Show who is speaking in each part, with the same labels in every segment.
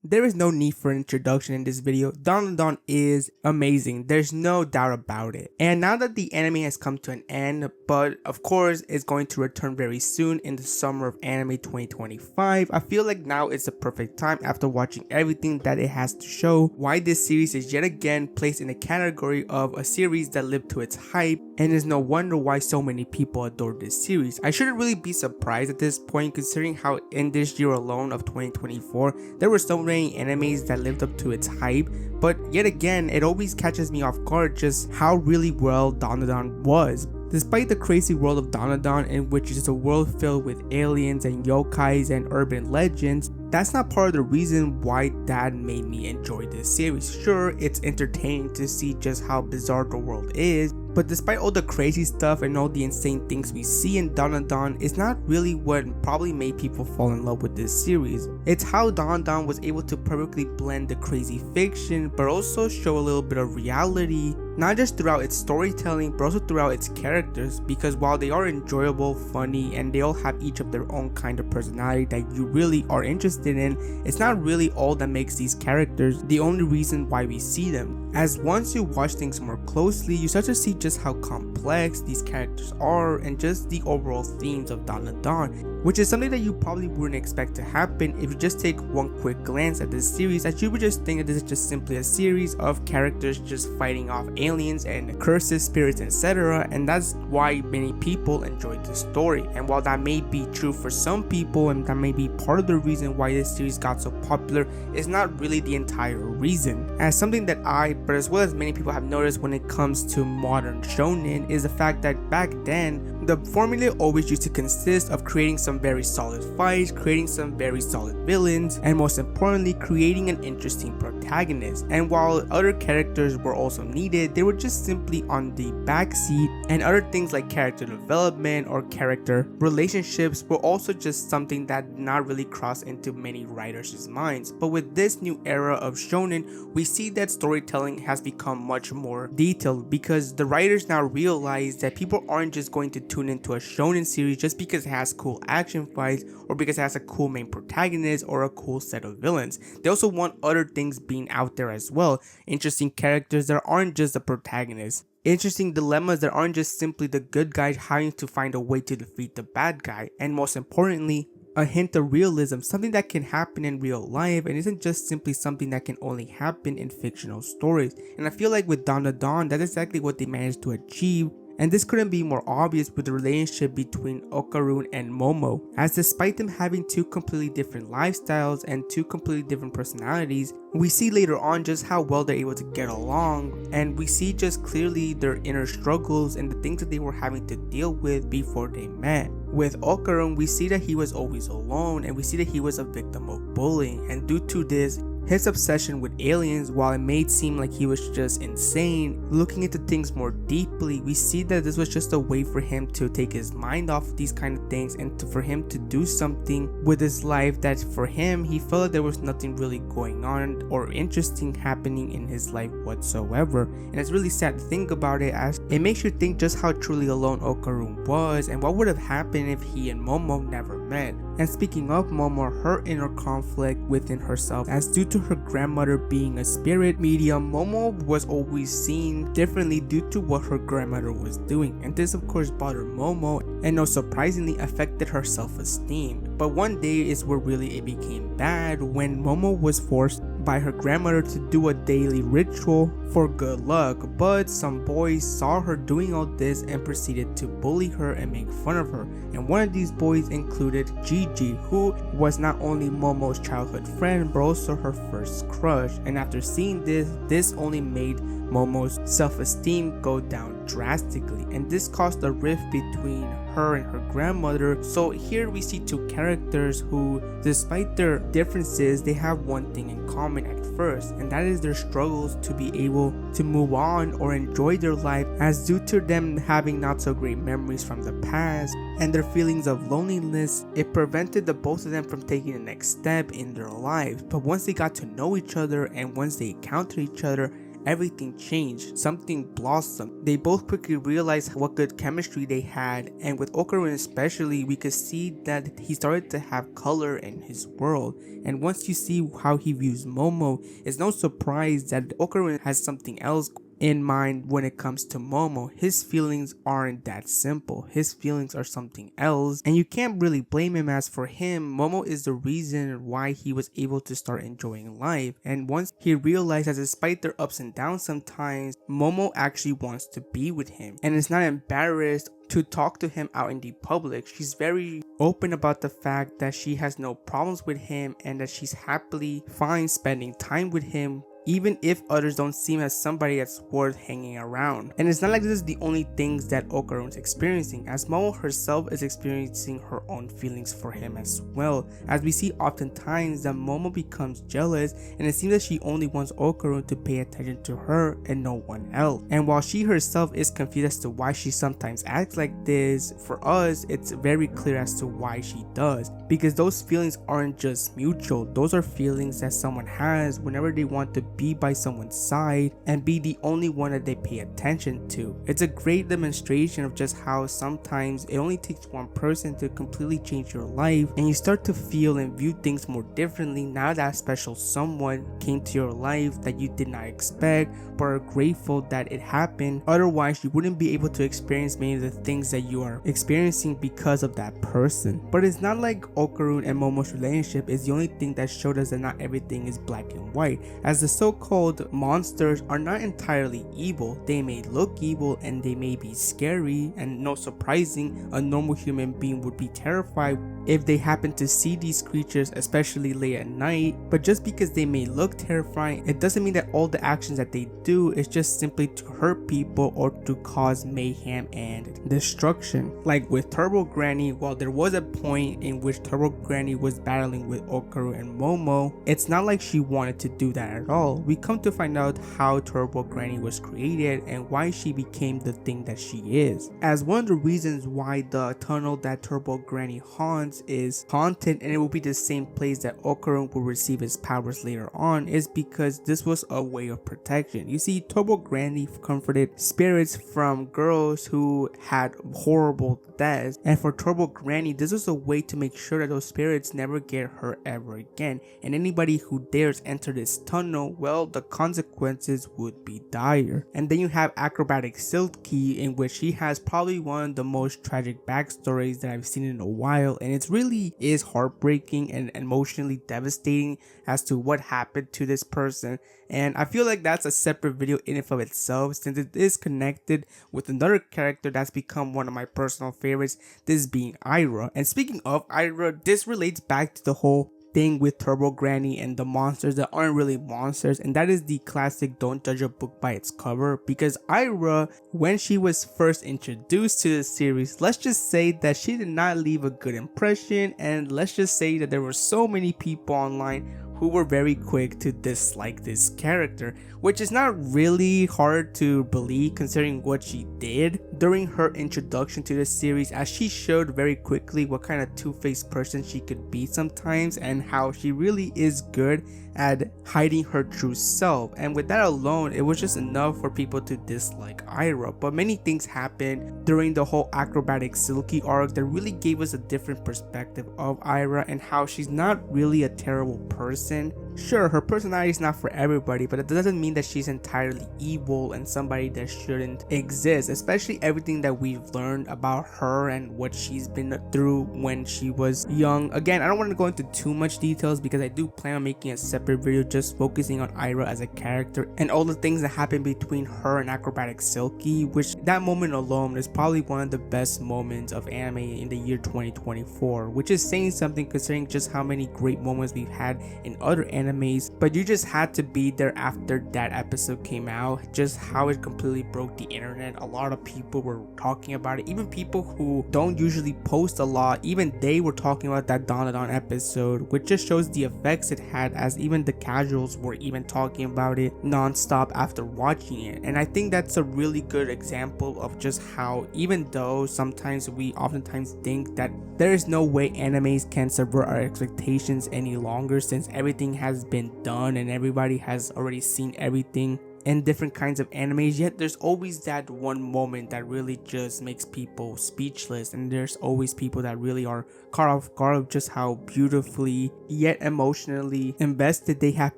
Speaker 1: There is no need for an introduction in this video. Dandadan is amazing, there's no doubt about it. And now that the anime has come to an end, but of course it's going to return very soon in the summer of anime 2025, I feel like now is the perfect time after watching everything that it has to show why this series is yet again placed in a category of a series that lived to its hype, and is no wonder why so many people adore this series. I shouldn't really be surprised at this point considering how in this year alone of 2024 there were so many animes that lived up to its hype, but yet again it always catches me off guard just how really well Dandadan was. Despite the crazy world of Dandadan, in which is a world filled with aliens and yokais and urban legends, that's not part of the reason why that made me enjoy this series. Sure, it's entertaining to see just how bizarre the world is, but despite all the crazy stuff and all the insane things we see in Dandadan, it's not really what probably made people fall in love with this series. It's how Dandadan was able to perfectly blend the crazy fiction but also show a little bit of reality, not just throughout its storytelling but also throughout its characters, because while they are enjoyable, funny, and they all have each of their own kind of personality that you really are interested in, it's not really all that makes these characters the only reason why we see them. As once you watch things more closely, you start to see just how complex these characters are and just the overall themes of Dandadan, which is something that you probably wouldn't expect to happen if you just take one quick glance at this series, as you would just think that this is just simply a series of characters just fighting off aliens and curses, spirits, etc. And that's why many people enjoyed the story. And while that may be true for some people and that may be part of the reason why this series got so popular, it's not really the entire reason. As something that I, but as well as many people have noticed when it comes to modern shonen, is the fact that back then the formula always used to consist of creating some very solid fights, creating some very solid villains, and most importantly creating an interesting protagonist. And while other characters were also needed, they were just simply on the backseat, and other things like character development or character relationships were also just something that did not really cross into many writers' minds. But with this new era of shonen, we see that storytelling has become much more detailed, because the writers now realize that people aren't just going to tune into a shonen series just because it has cool action fights or because it has a cool main protagonist or a cool set of villains. They also want other things being out there as well, interesting characters that aren't just the protagonist, interesting dilemmas that aren't just simply the good guy having to find a way to defeat the bad guy, and most importantly, a hint of realism, something that can happen in real life and isn't just simply something that can only happen in fictional stories. And I feel like with Dandadan, that's exactly what they managed to achieve. And this couldn't be more obvious with the relationship between Okarun and Momo, as despite them having two completely different lifestyles and two completely different personalities, we see later on just how well they're able to get along, and we see just clearly their inner struggles and the things that they were having to deal with before they met. With Okarun, we see that he was always alone, and we see that he was a victim of bullying, and due to this, his obsession with aliens, while it may seem like he was just insane, looking into things more deeply, we see that this was just a way for him to take his mind off of these kind of things and for him to do something with his life that for him, he felt like there was nothing really going on or interesting happening in his life whatsoever. And it's really sad to think about it, as it makes you think just how truly alone Okarun was and what would have happened if he and Momo never met. And speaking of Momo, her inner conflict within herself, as due to her grandmother being a spirit medium, Momo was always seen differently due to what her grandmother was doing, and this of course bothered Momo and not surprisingly affected her self-esteem. But one day is where really it became bad, when Momo was forced by her grandmother to do a daily ritual for good luck, but some boys saw her doing all this and proceeded to bully her and make fun of her, and one of these boys included Gigi, who was not only Momo's childhood friend but also her first crush. And after seeing this only made Momo's self-esteem go down drastically, and this caused a rift between her and her grandmother. So here we see two characters who, despite their differences, they have one thing in common at first, and that is their struggles to be able to move on or enjoy their life, as due to them having not so great memories from the past and their feelings of loneliness, it prevented the both of them from taking the next step in their lives. But once they got to know each other and once they encountered each other, everything changed, something blossomed. They both quickly realized what good chemistry they had, and with Okarun especially, we could see that he started to have color in his world. And once you see how he views Momo, it's no surprise that Okarun has something else in mind when it comes to Momo. His feelings aren't that simple. His feelings are something else, and you can't really blame him, as for him, Momo is the reason why he was able to start enjoying life. And once he realized that despite their ups and downs sometimes, Momo actually wants to be with him and is not embarrassed to talk to him out in the public. She's very open about the fact that she has no problems with him and that she's happily fine spending time with him, even if others don't seem as somebody that's worth hanging around. And it's not like this is the only things that Okarun's experiencing, as Momo herself is experiencing her own feelings for him as well, as we see oftentimes that Momo becomes jealous and it seems that she only wants Okarun to pay attention to her and no one else. And while she herself is confused as to why she sometimes acts like this, for us it's very clear as to why she does, because those feelings aren't just mutual. Those are feelings that someone has whenever they want to be by someone's side and be the only one that they pay attention to. It's a great demonstration of just how sometimes it only takes one person to completely change your life, and you start to feel and view things more differently now that special someone came to your life that you did not expect but are grateful that it happened. Otherwise, you wouldn't be able to experience many of the things that you are experiencing because of that person. But it's not like Okarun and Momo's relationship is the only thing that showed us that not everything is black and white, as the so-called monsters are not entirely evil. They may look evil and they may be scary, and no surprising, a normal human being would be terrified if they happen to see these creatures, especially late at night. But just because they may look terrifying, it doesn't mean that all the actions that they do is just simply to hurt people or to cause mayhem and destruction. Like with Turbo Granny, while there was a point in which Turbo Granny was battling with Okarun and Momo, it's not like she wanted to do that at all. We come to find out how Turbo Granny was created and why she became the thing that she is, as one of the reasons why the tunnel that Turbo Granny haunts is haunted, and it will be the same place that Okarun will receive his powers later on, is because this was a way of protection. You see, Turbo Granny comforted spirits from girls who had horrible deaths, and for Turbo Granny this was a way to make sure that those spirits never get hurt ever again, and anybody who dares enter this tunnel, well, the consequences would be dire. And then you have Acrobatic Silky, in which she has probably one of the most tragic backstories that I've seen in a while, and it really is heartbreaking and emotionally devastating as to what happened to this person. And I feel like that's a separate video in and of itself, since it is connected with another character that's become one of my personal favorites, this being Ira. And speaking of Ira, this relates back to the whole thing with Turbo Granny and the monsters that aren't really monsters, and that is the classic don't judge a book by its cover. Because Ira, when she was first introduced to the series, let's just say that she did not leave a good impression, and let's just say that there were so many people online who were very quick to dislike this character, which is not really hard to believe considering what she did during her introduction to the series, as she showed very quickly what kind of two-faced person she could be sometimes and how she really is good at hiding her true self. And with that alone, it was just enough for people to dislike Ira. But many things happened during the whole Acrobatic Silky arc that really gave us a different perspective of Ira and how she's not really a terrible person. Sure, her personality is not for everybody, but it doesn't mean that she's entirely evil and somebody that shouldn't exist, especially everything that we've learned about her and what she's been through when she was young. Again, I don't want to go into too much details because I do plan on making a separate video just focusing on Ira as a character and all the things that happened between her and Acrobatic Silky, which that moment alone is probably one of the best moments of anime in the year 2024, which is saying something considering just how many great moments we've had in other animes. But you just had to be there after that episode came out, just how it completely broke the internet. A lot of people were talking about it, even people who don't usually post a lot, even they were talking about that Dandadan episode, which just shows the effects it had, as even the casuals were even talking about it non-stop after watching it. And I think that's a really good example of just how, even though sometimes we oftentimes think that there is no way animes can subvert our expectations any longer since everything has been done and everybody has already seen everything, in different kinds of animes, yet there's always that one moment that really just makes people speechless, and there's always people that really are caught off guard of just how beautifully yet emotionally invested they have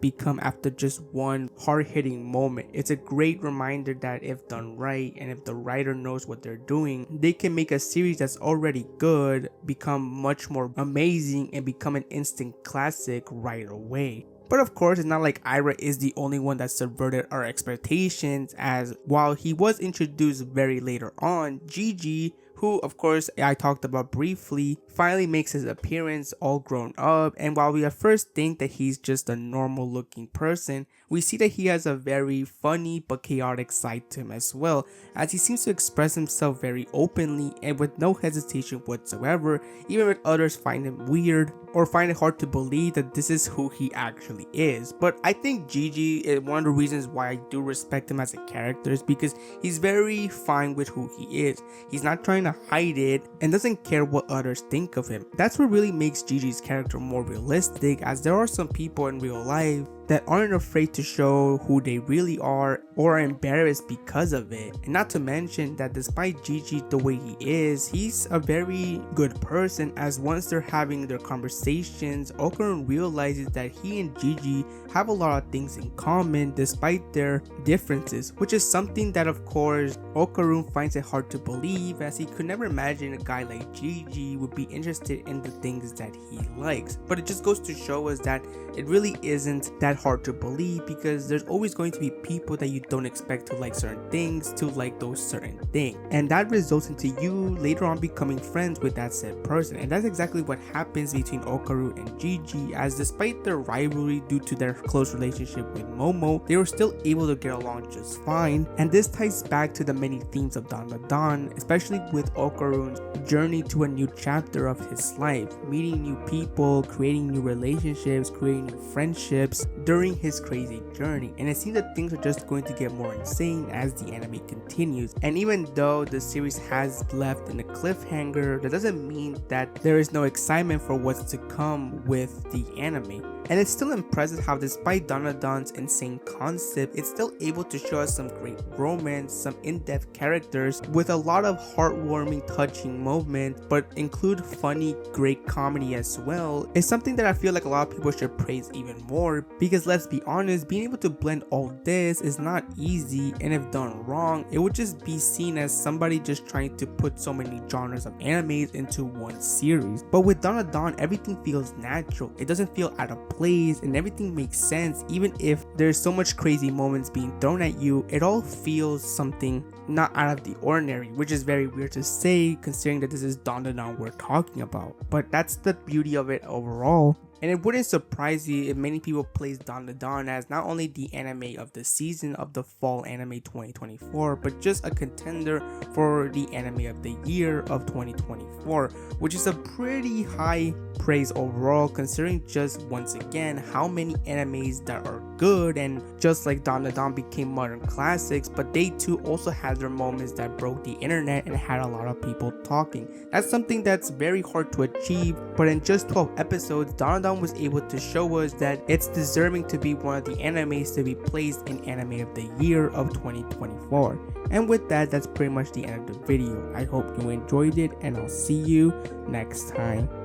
Speaker 1: become after just one hard-hitting moment. It's a great reminder that if done right and if the writer knows what they're doing, they can make a series that's already good become much more amazing and become an instant classic right away. But of course, it's not like Ira is the only one that subverted our expectations, as while he was introduced very later on, Gigi, who of course I talked about briefly, finally makes his appearance all grown up, and while we at first think that he's just a normal looking person, we see that he has a very funny but chaotic side to him as well, as he seems to express himself very openly and with no hesitation whatsoever, even when others find him weird or find it hard to believe that this is who he actually is. But I think Gigi is one of the reasons why I do respect him as a character, is because he's very fine with who he is. He's not trying to hide it and doesn't care what others think of him. That's what really makes Gigi's character more realistic, as there are some people in real life that aren't afraid to show who they really are or are embarrassed because of it. And not to mention that despite Gigi the way he is, he's a very good person, as once they're having their conversations, Okarun realizes that he and Gigi have a lot of things in common despite their differences, which is something that of course Okarun finds it hard to believe, as he could never imagine a guy like Gigi would be interested in the things that he likes. But it just goes to show us that it really isn't that hard to believe, because there's always going to be people that you don't expect to like certain things to like those certain things, and that results into you later on becoming friends with that said person. And that's exactly what happens between Okarun and Gigi, as despite their rivalry due to their close relationship with Momo, they were still able to get along just fine. And this ties back to the many themes of Dandadan, especially with Okarun's journey to a new chapter of his life, meeting new people, creating new relationships, creating new friendships during his crazy journey. And it seems that things are just going to get more insane as the anime continues. And even though the series has left in a cliffhanger, that doesn't mean that there is no excitement for what's to come with the anime. And it's still impressive how despite Dandadan's insane concept, it's still able to show us some great romance, some in-depth characters with a lot of heartwarming, touching moments, but include funny, great comedy as well. It's something that I feel like a lot of people should praise even more, because let's be honest, being able to blend all this is not easy, and if done wrong, it would just be seen as somebody just trying to put so many genres of animes into one series. But with Dandadan, everything feels natural. It doesn't feel out of place, and everything makes sense. Even if there's so much crazy moments being thrown at you, it all feels something not out of the ordinary, which is very weird to say considering that this is Dandadan we're talking about. But that's the beauty of it overall. And it wouldn't surprise you if many people place Dandadan as not only the anime of the season of the fall anime 2024, but just a contender for the anime of the year of 2024, which is a pretty high praise overall, considering just once again how many animes that are good and just like Dandadan became modern classics, but they too also had their moments that broke the internet and had a lot of people talking. That's something that's very hard to achieve, but in just 12 episodes, Dandadan was able to show us that it's deserving to be one of the animes to be placed in anime of the year of 2024. And with that, that's pretty much the end of the video. I hope you enjoyed it, and I'll see you next time.